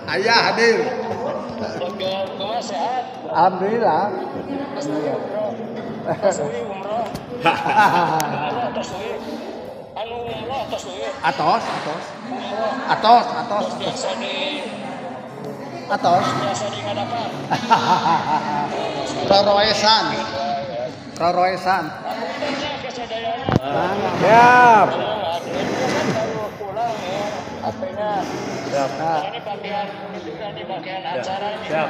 Ayah hadir. Jaga sehat. Alhamdulillah. Taswi umroh. Taswi. Anu umroh taswi. Atos. Biasa di Atos. biasa di ngadapan. Roroesan. Siap. Baru pulang ya. HP-nya. Siap. Ini bagian acara ini. Siap.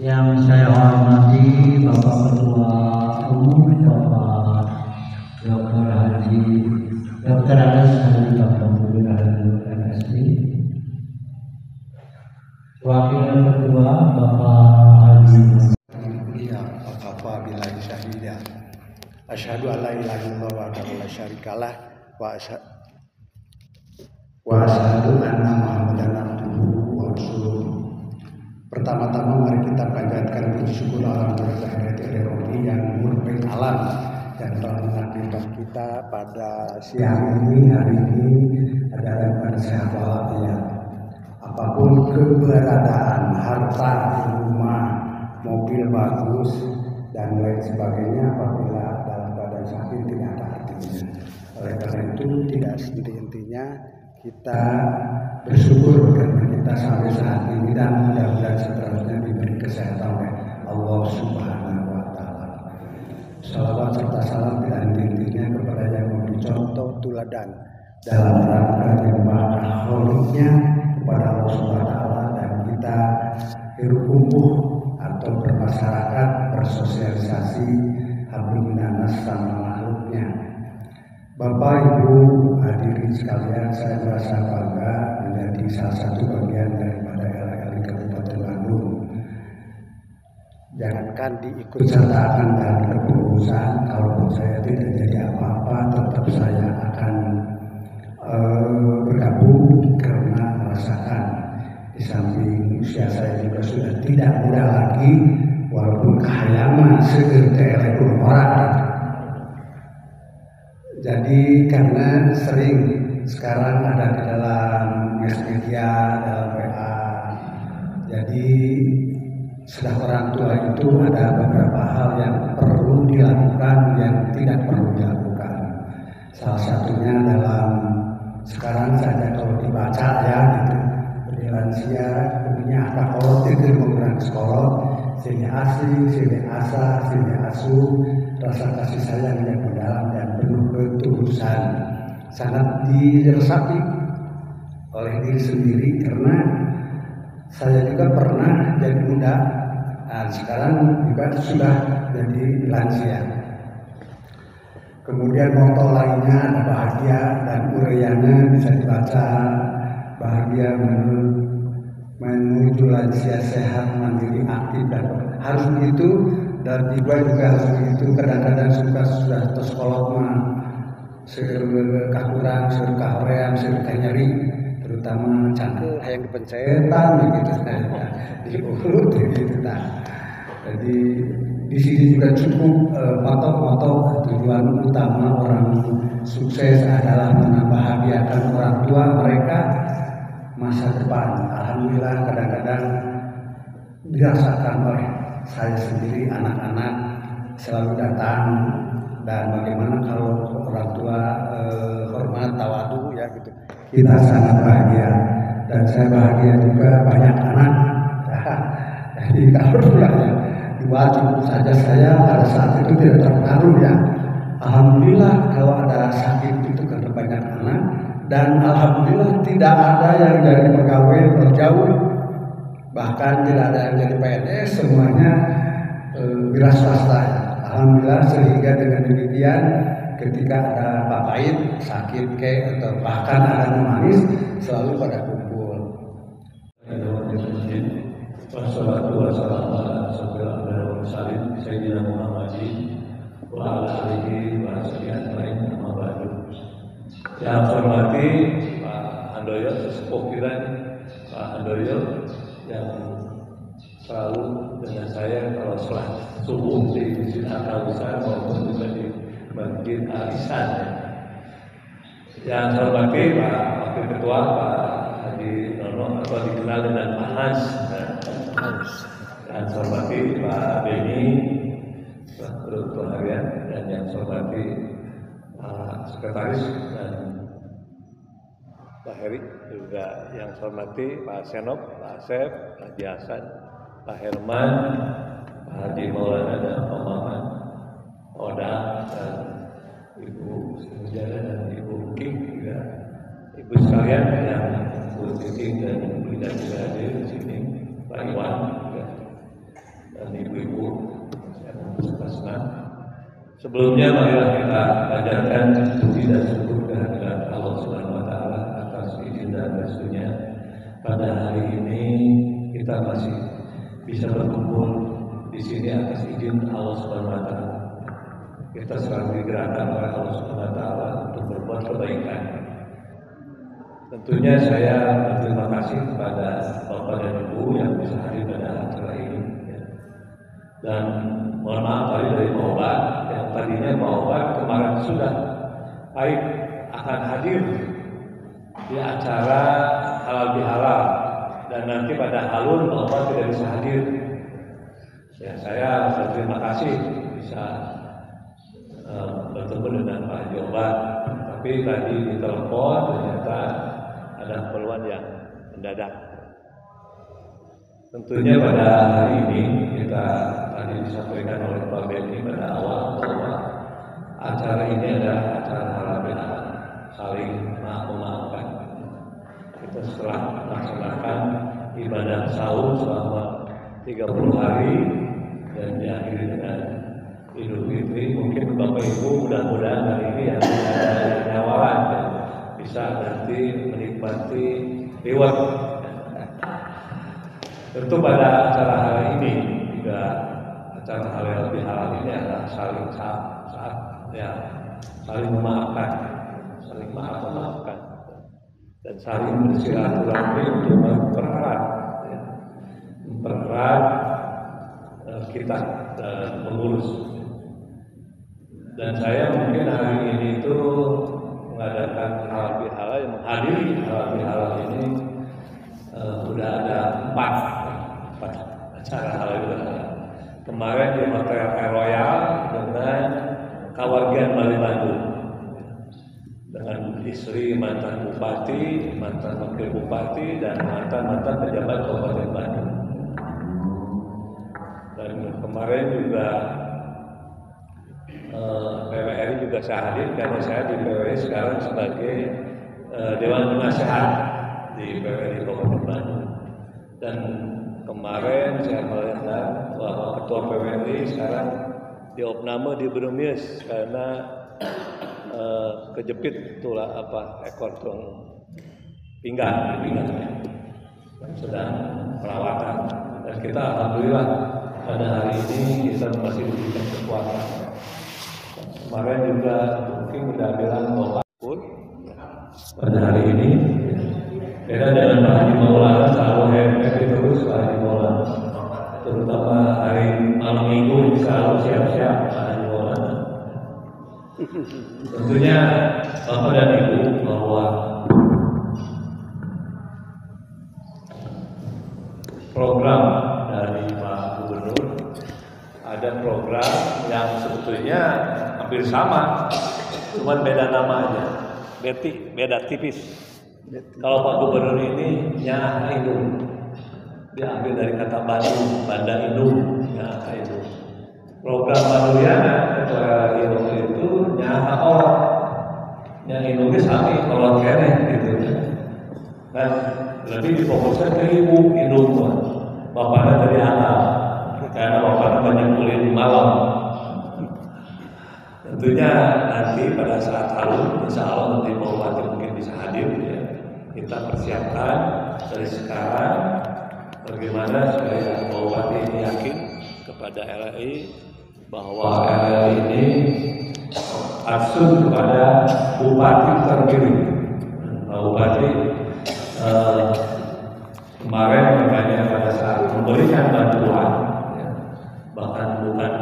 Yang saya hormati Bapak Ketua Umum Bapak Dr. Haji Dr. Anas Haji Bapak Gubernur MSI, Wakil Ketua Bapak Haji Kafa billahi syahida. Asyhadu an la ilaha illallah wahdahu la syarikalah wa asyhadu anna Muhammadan abduhu wa rasuluh. Pertama-tama mari kita panjatkan puji syukur alhamdulillah yang murni alam dan telah menakdirkan kita pada siang ini, hari ini adalah pada sehat walafiat. Apapun keberadaan harta, rumah, mobil bagus dan lain sebagainya, apabila dalam keadaan sakit tidak ada artinya. Oleh karena itu tidak henti-hentinya kita bersyukur karena kita sampai saat ini dan mudah-mudahan seterusnya diberi kesehatan oleh Allah Subhanahu wa Ta'ala. Salawat serta salam dan intinya kepada yang memberi contoh teladan dalam rangka menyembah Khaliqnya kepada Allah Subhanahu wa Ta'ala, dan kita hirup kumpuh atau bermasyarakat, bersosialisasi hablum minanas sama makhluknya. Bapak Ibu hadirin sekalian, saya merasa bangga menjadi salah satu bagian daripada LLI Kabupaten Bandung. Jangankan diikut sertakan dalam kepengurusan, kalau saya tidak jadi apa-apa, tetap saya akan bergabung karena merasakan di samping usia saya juga sudah tidak muda lagi, walaupun kehayaman seger orang. Jadi karena sering sekarang ada di dalam media, dalam WA, jadi sudah orang tua itu ada beberapa hal yang perlu dilakukan, yang tidak perlu dilakukan. Salah satunya dalam sekarang saja kalau dibaca ya gitu, di lansia punya apa kalau tidak mengurang sekolah, sini asli, sini asa, sini asuh, rasa kasih sayang yang mendalam dan penuh ketulusan sangat diresapi oleh diri sendiri karena saya juga pernah jadi muda, nah, sekarang juga sudah jadi lansia. Kemudian moto lainnya ada bahagia dan uraiannya bisa dibaca bahagia menuju lansia sehat mandiri aktif dan harus begitu dan juga harus begitu. Kadang-kadang sudah tersekolot mah kakurang, kahoream, nyeri, terutama cangkel yang kepencetan begitu di urut begitu. Jadi di sini juga cukup moto-moto tujuan utama orang sukses adalah membahagiakan orang tua mereka masa depan. Alhamdulillah kadang-kadang dirasakan oleh saya sendiri, anak-anak selalu datang dan bagaimana kalau orang tua hormat tawadu ya gitu. Kita sangat bahagia dan saya bahagia juga banyak anak. Jadi kalau pulangnya dua cukup saja saya pada saat itu tidak terpengaruh ya. Alhamdulillah kalau ada sakit itu karena banyak anak dan alhamdulillah tidak ada yang jadi pegawai berjauh, bahkan tidak ada yang jadi PNS, semuanya wira swasta. Alhamdulillah sehingga dengan demikian ketika ada Pak Pahit sakit atau bahkan ada manis selalu pada kumpul. Wassalatu wassalamu ala asyrofil mursalin sayyidina Muhammadin wa ala alihi wa sahbihi ajmain amma ba'du. Yang saya hormati Pak Handoyo, sesepuh kita Pak Handoyo yang selalu dengan saya kalau sholat subuh di Masjid Al-Besar maupun juga di Masjid Al-Ihsan. Yang saya hormati Pak Wakil Ketua Pak Haji Nono atau dikenal dengan Pak Hans. Dan saya hormati Pak Beni, Pak Ketua Harian, dan yang saya hormati Pak Sekretaris dan Pak Heri, juga yang saya hormati Pak Senop, Pak Asep, Pak Haji Hasan, Pak Herman, Pak Haji Maulana dan Pak Maman, Oda dan Ibu Sumujana dan Ibu King juga, Ibu sekalian yang Bu Titi dan Ibu Ida juga hadir di sini. Pak Iwan dan ibu-ibu yang bersenang. Sebelumnya marilah kita panjatkan puji dan syukur kehadirat Allah Subhanahu wa taala atas izin dan restunya. Pada hari ini kita masih bisa berkumpul di sini atas izin Allah Subhanahu wa taala. Kita selalu digerakkan oleh Allah Subhanahu wa taala untuk berbuat kebaikan. Tentunya saya berterima kasih kepada Bapak dan Ibu yang bisa hadir pada acara ini. Dan mohon maaf tadi dari Pak Obat, yang tadinya Pak Obat kemarin sudah baik akan hadir di acara halal bihalal dan nanti pada halun Pak Obat tidak bisa hadir. Ya, saya berterima kasih bisa bertemu dengan Pak Haji Obat, tapi tadi ditelepon ternyata ada keperluan yang mendadak. Tentunya pada hari ini kita tadi disampaikan oleh Pak Beni pada awal bahwa acara ini adalah acara halal bihalal, saling memaafkan. Kita setelah melaksanakan ibadah sahur selama 30 hari dan diakhiri dengan Idul Fitri. Mungkin Bapak Ibu mudah-mudahan hari ini yang ada nyawalan bisa nanti menikmati reward. Tentu pada acara hari ini juga acara halal bihalal ini adalah saling saling memaafkan, saling memaafkan dan saling bersilaturahmi untuk mempererat kita mengurus. Dan saya mungkin hari ini itu mengadakan halal bihalal, yang menghadiri halal bihalal ini sudah ada 4 acara halal bihalal. Kemarin di Hotel Royal dengan Kawargian Bali Bandung dengan istri mantan bupati, mantan wakil bupati, dan mantan pejabat Kabupaten Bandung. Dan kemarin juga PWRI juga saya hadir karena saya di PWRI sekarang sebagai Dewan Penasehat di PWRI Kabupaten Bandung. Dan kemarin saya melihat bahwa Ketua PWRI sekarang diopname di Brumis karena kejepit tulang ekor tulang pinggang yang sedang perawatan. Dan kita alhamdulillah pada hari ini kita masih diberikan kekuatan. Kemarin juga mungkin sudah bilang bahwa pada hari ini beda dengan Pak Haji Maulana, selalu happy terus Pak Haji Maulana, terutama hari malam minggu selalu siap-siap Pak Haji Maulana. Tentunya Bapak dan Ibu bahwa program dari Pak Gubernur ada program yang sebetulnya hampir sama, cuman beda namanya, beda tipis. Kalau Pak Gubernur ini Nyaha Indung, diambil dari kata Bandung, Banda Indung, Nyaha Indung. Program Banduriana ketua Indung itu Nyaha Orang, yang Indungnya sami kalau kene gitu. Dan lebih difokuskan ke ibu Indung, bapaknya dari anak, karena bapaknya banyak kulit malam. Tentunya nanti pada saat halu, insya Allah nanti Bupati mungkin bisa hadir ya. Kita persiapkan dari sekarang bagaimana supaya Bupati ini yakin kepada LRI bahwa LRI ini absen kepada Bupati terpilih. Bupati kemarin makanya pada saat memberikan bantuan ya, bahkan bukan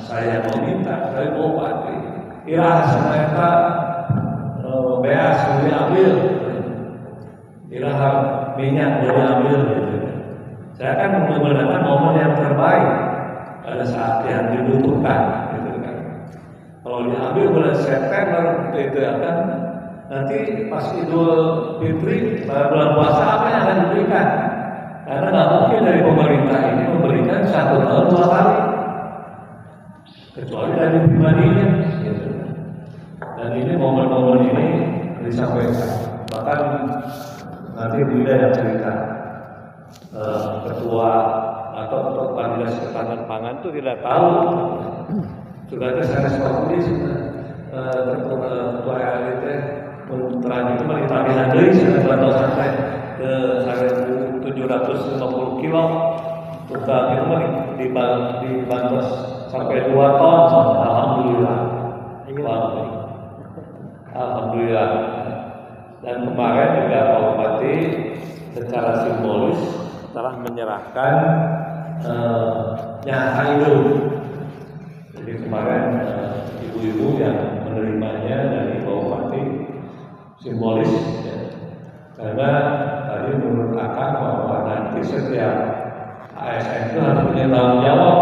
saya yang meminta, tapi Bupati irah mereka beas diambil, irah minyak diambil gitu. Saya kan menggunakan momen yang terbaik pada saat yang dibutuhkan gitu kan. Kalau diambil bulan September itu akan nanti pas Idul Fitri bulan puasa apa yang akan diberikan? Karena nggak mungkin dari pemerintah ini memberikan 1 tahun 2 kali, kecuali dari pribadinya. Gitu. Dan ini momen-momen ini disampaikan. Bahkan nanti Bunda yang cerita ketua atau kepala dinas ketahanan pangan itu tidak tahu. Sudah ada saya responsif ketua RT terakhir itu menitabihan dari saya sampai ke 750 kilo. Kita itu dibantu sampai 2 ton. Alhamdulillah. Alhamdulillah. Dan kemarin juga Pak Bupati secara simbolis telah menyerahkan Nyaha Indung. Jadi kemarin ibu-ibu yang menerimanya dari Pak Bupati simbolis ya. Karena tadi menurut Akang bahwa nanti setiap ASN itu harus punya tanggung jawab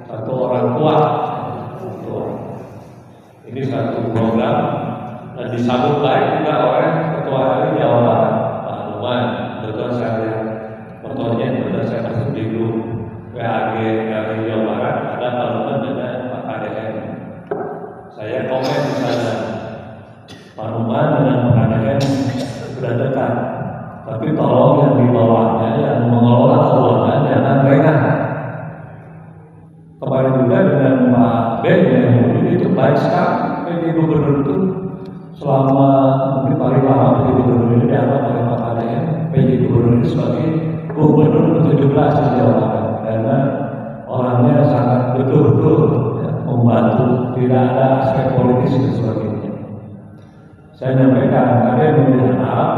satu orang tua. Ini satu program dan disambut baik juga oleh Ketua RI Jawa Barat Pak Numan. Betul saya fotonya, betul saya masuk di grup WAG RI Jawa Barat ada Pak Numan dengan Pak KDM. Saya komen di sana, Pak Numan dengan Pak KDM sudah dekat, tapi tolong yang di bawahnya yang mengelola keuangan jangan lengah. Kemarin juga dengan Pak Ben yang itu baik sekali. PJ Gubernur itu selama mungkin paling lama PJ Gubernur ini dianggap oleh Pak KDM PJ Gubernur itu sebagai Gubernur ke-17 di Jawa Barat karena orangnya sangat betul-betul ya, membantu, tidak ada aspek politis dan sebagainya. Saya menyampaikan ada yang memberikan maaf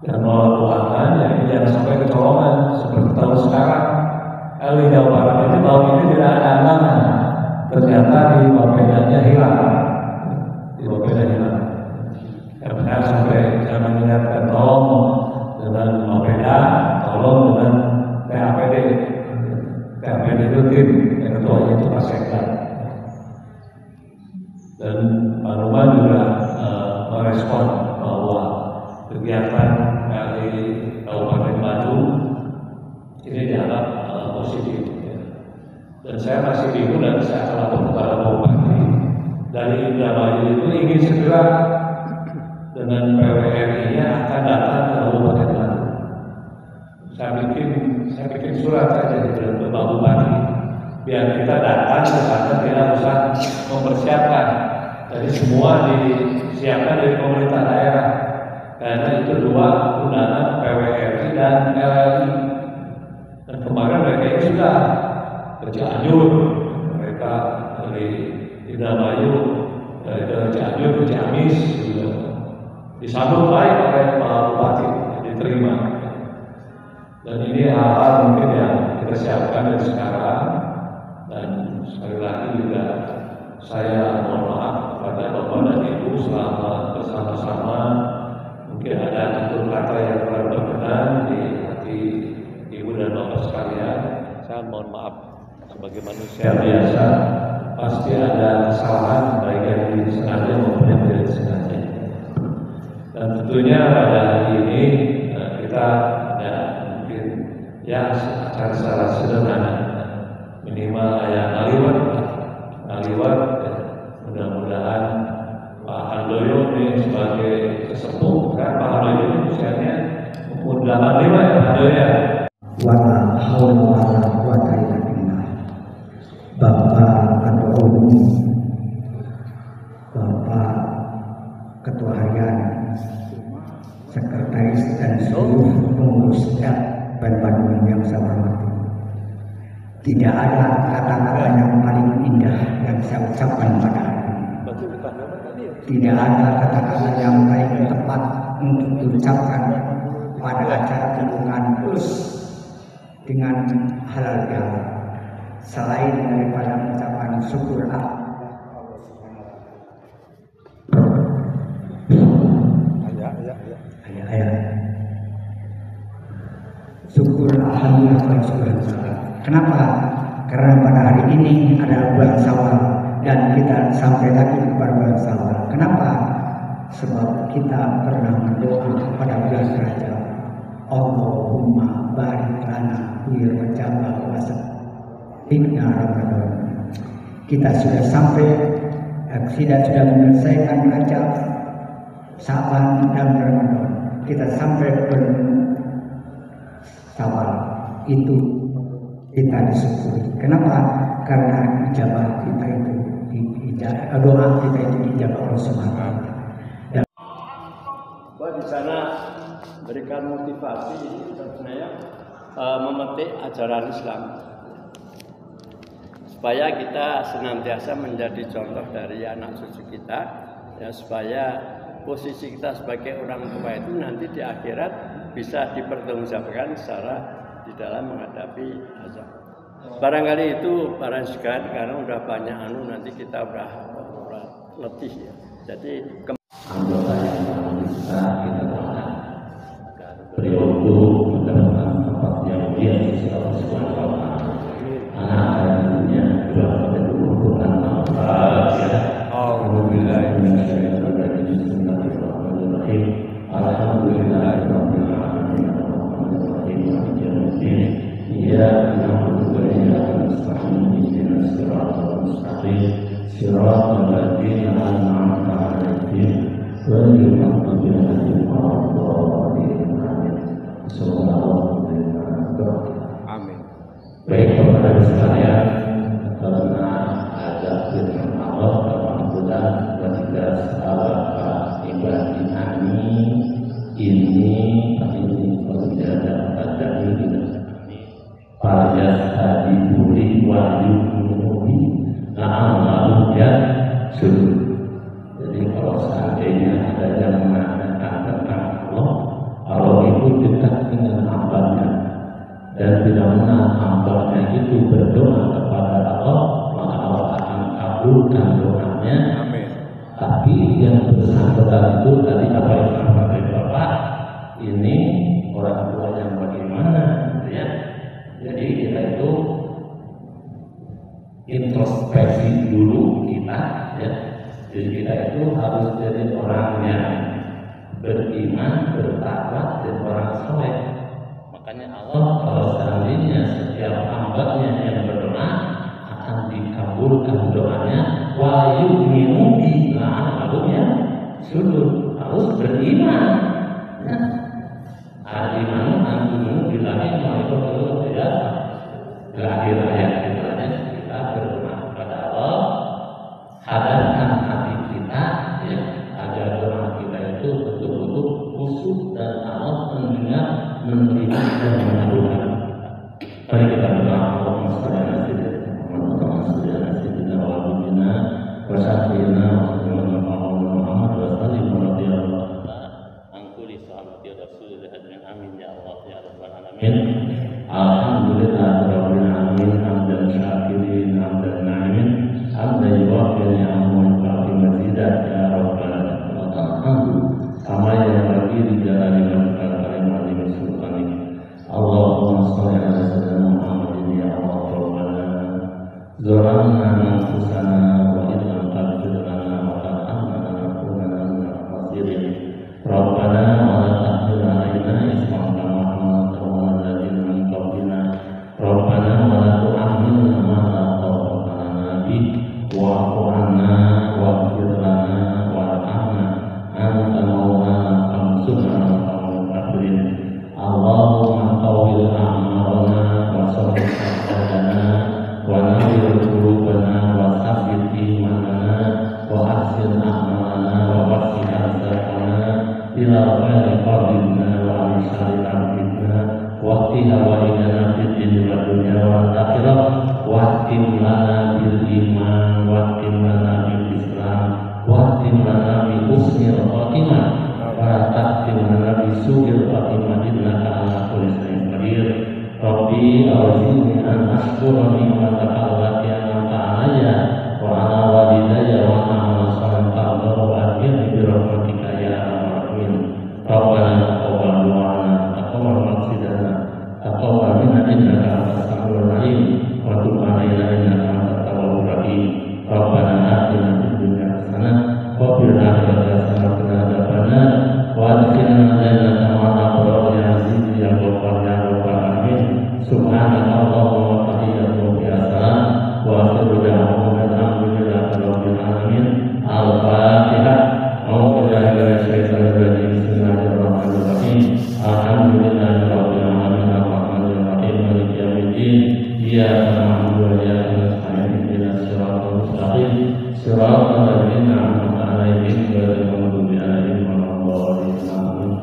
dan mengelola keuangan yang jangan sampai kecolongan seperti tahun sekarang. LRI Jawa Barat ini tahun ini tidak ada anggaran, ternyata di Bapedanya hilang, di Bapeda hilang. Karena sampai saya mengingatkan tolong dengan Bapeda, tolong dengan TAPD. TAPD itu tim yang ketuanya itu Pak Sekda. Dan Pak Numan juga merespon bahwa kegiatan dari Kabupaten Bandung ini dianggap positif. Dan saya masih bingung dan saya akan lapor kepada Bupati dari Indramayu itu ingin segera dengan PWRI-nya akan datang ke Kabupaten Bandung. Saya bikin surat saja ke Pak Bupati biar kita datang ke sana, tidak usah mempersiapkan. Jadi semua disiapkan dari pemerintah daerah karena itu dua undangan PWRI dan LLI. Dan kemarin mereka itu sudah ke Cianjur, mereka dari Indramayu dari Cianjur ke Ciamis juga disambut baik oleh Pak Bupati, diterima. Dan ini hal-hal mungkin yang kita siapkan dari sekarang. Dan sekali lagi juga saya mohon maaf kepada Bapak dan Ibu selama bersama-sama mungkin ada tutur kata yang kurang berkenan di hati Ibu dan Bapak sekalian. Saya mohon maaf sebagai manusia biasa, pasti ada kesalahan baik yang disengaja maupun yang tidak disengaja. Dan tentunya pada hari ini kita ada mungkin ya secara sederhana minimal ya ngaliwat mudah-mudahan Pak Handoyo ini sebagai sesepuh kan Pak Handoyo ini usianya umur 85 ya Pak Handoyo ya. Wala haula wala quwata illa billah. Bapak Ketua Umum, Bapak Ketua Harian, Sekretaris dan seluruh pengurus Bandung yang saya hormati. Tidak ada kata-kata yang paling indah yang saya ucapkan pada hari ini. Tidak ada kata-kata yang paling tepat untuk diucapkan pada acara hubungan terus dengan halal bihalal selain daripada mengucapkan syukur syukur alhamdulillah. Kenapa? Karena pada hari ini adalah bulan Syawal dan kita sampai lagi kepada bulan Syawal. Kenapa? Sebab kita pernah berdoa pada bulan Rajab. Allahumma barik lana fi Rajab wa sabbihna Ramadan. Kita sudah sampai, kita sudah menyelesaikan Rajab, Syaban dan Ramadan. Kita sampai ke Syawal. Itu kita disyukuri. Kenapa? Karena ijabah kita itu doa kita itu dijabah Allah Subhanahu wa Ta'ala. Di sana berikan motivasi sebenarnya memetik ajaran Islam supaya kita senantiasa menjadi contoh dari anak cucu kita, ya, supaya posisi kita sebagai orang tua itu nanti di akhirat bisa dipertanggungjawabkan secara di dalam menghadapi azab. Barangkali itu para sekalian karena udah banyak nanti kita udah letih ya. Jadi anggota yang bisa kita doakan agar beliau itu mendapatkan tempat yang dia di sisi Allah Subhanahu wa Ta'ala. Anak-anaknya juga menentukan manfaat ya. Alhamdulillah Bismillahirrahmanirrahim. Alhamdulillahirabbil alamin. Iya, na'budu wa iyyaka nasta'in. Ihdinas siratal mustaqim. Siratal ladzina an'amta 'alaihim ghairil maghdubi 'alaihim waladdallin. Amin. Baik Bapak sekalian, karena ada firman Allah kemudian ketika sahabat ibadah ini berjalan pada ini pada tadi buri wahyu buri lalu ya suruh. Jadi kalau seandainya ada yang mengatakan tentang Allah itu dekat dengan hambanya dan bila mana hambanya itu berdoa kepada Allah, maka Allah akan kabulkan doanya. Amin. Tapi yang bersangkutan itu tadi apa yang disampaikan Bapak ini orang tua yang bagaimana, ya. Jadi kita itu introspeksi dulu kita, ya. Jadi kita itu harus jadi orang yang yu'minu billah, maksudnya sujud harus beriman. Al-imanu antumu billahi ma'rifatu ya. Terakhir ayat kita beriman kepada Allah, hadarkan hati kita ya, agar doa kita itu betul-betul khusyuk dan Allah mendengar, menerima dan mengabulkan. Mari kita berdoa. Allahumma shalli ala sayyidina wa habibina wa syafiina wa Muhammad wa sallim radhiyallahu an kulli sahabati Rasulillah amin ya Allah ya rabbal alamin. Alhamdulillahirabbil alamin hamdan syakirin hamdan na'imin hamdan yuwaffi ni'amahu wa yu'ti mazidan ya rabbal alamin. Kama yang bagi di jalan yang kalimah di sultanik. Allahumma shalli ala sayyidina Muhammadin ya Allah rabbana zalamna anfusana wa in lam taghfir lana wa tarhamna lanakunanna minal khasirin. Rabbana wa la tahmil 'alaina isran kama hamaltahu 'alal ladzina min qablina. Rabbana wa la tu'ammilna ma la taqata lana bih wa'fu 'anna waghfir lana warhamna anta maulana fansurna 'alal kafirin. Allahumma tawil a'marana wa sahih aqdana wa nawwir qulubana wa tsabbit imanana wa ahsin a'malana wa wasi' arzaqana ila khairi qadrina wa alisari abidna wa qina wa inana fid dunya wa dunya wa akhirah wa tim lana bil iman wa tim lana bil islam wa tim lana bi husnil khatimah wa taqim lana bi su'il khatimah innaka ala kulli shay'in qadir. Rabbi awzini an ashkura ni'mataka allati an'amta 'alayya wa 'ala walidayya wa a'mala shalihan tardahu wa aghfirli bi rahmatika ya arhamar rahimin. Rabbana taqabbal du'ana taqabbal maqsidana taqabbal minna innaka antas samiul 'alim wa tub 'alaina innaka antat tawwabur rahim. Rabbana atina fid dunya hasanah wa fil akhirati hasanah wa qina adzabannar wa adkhilna jannata ma'al abrar ya aziz ya ghaffar ya rabbal alamin. Subhanaka Allahumma wa tahiyyatuhum fiha salam wa akhiru da'wahum alhamdulillahi rabbil alamin. Al-Fatihah. A'udzubillahi minasyaitonir rajim. Bismillahirrahmanirrahim. Alhamdulillahi rabbil alamin arrahmanir rahim maliki yaumiddin. Iyyaka na'budu wa iyyaka nasta'in ihdinas siratal mustaqim siratal ladzina an'amta 'alaihim ghairil maghdubi 'alaihim waladdallin.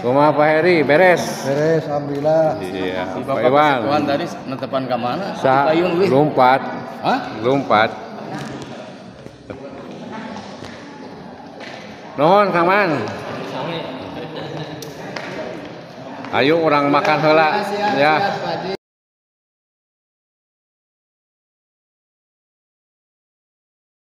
Kumaha Pak Heri, beres? Beres, alhamdulillah. Iya, Si Pak Bapak Iwan. Ketuaan tadi netepan ke mana? Sa Payung wih. lompat, Hah? lompat. Nuhun Kang Man. Ayo orang makan heula ya.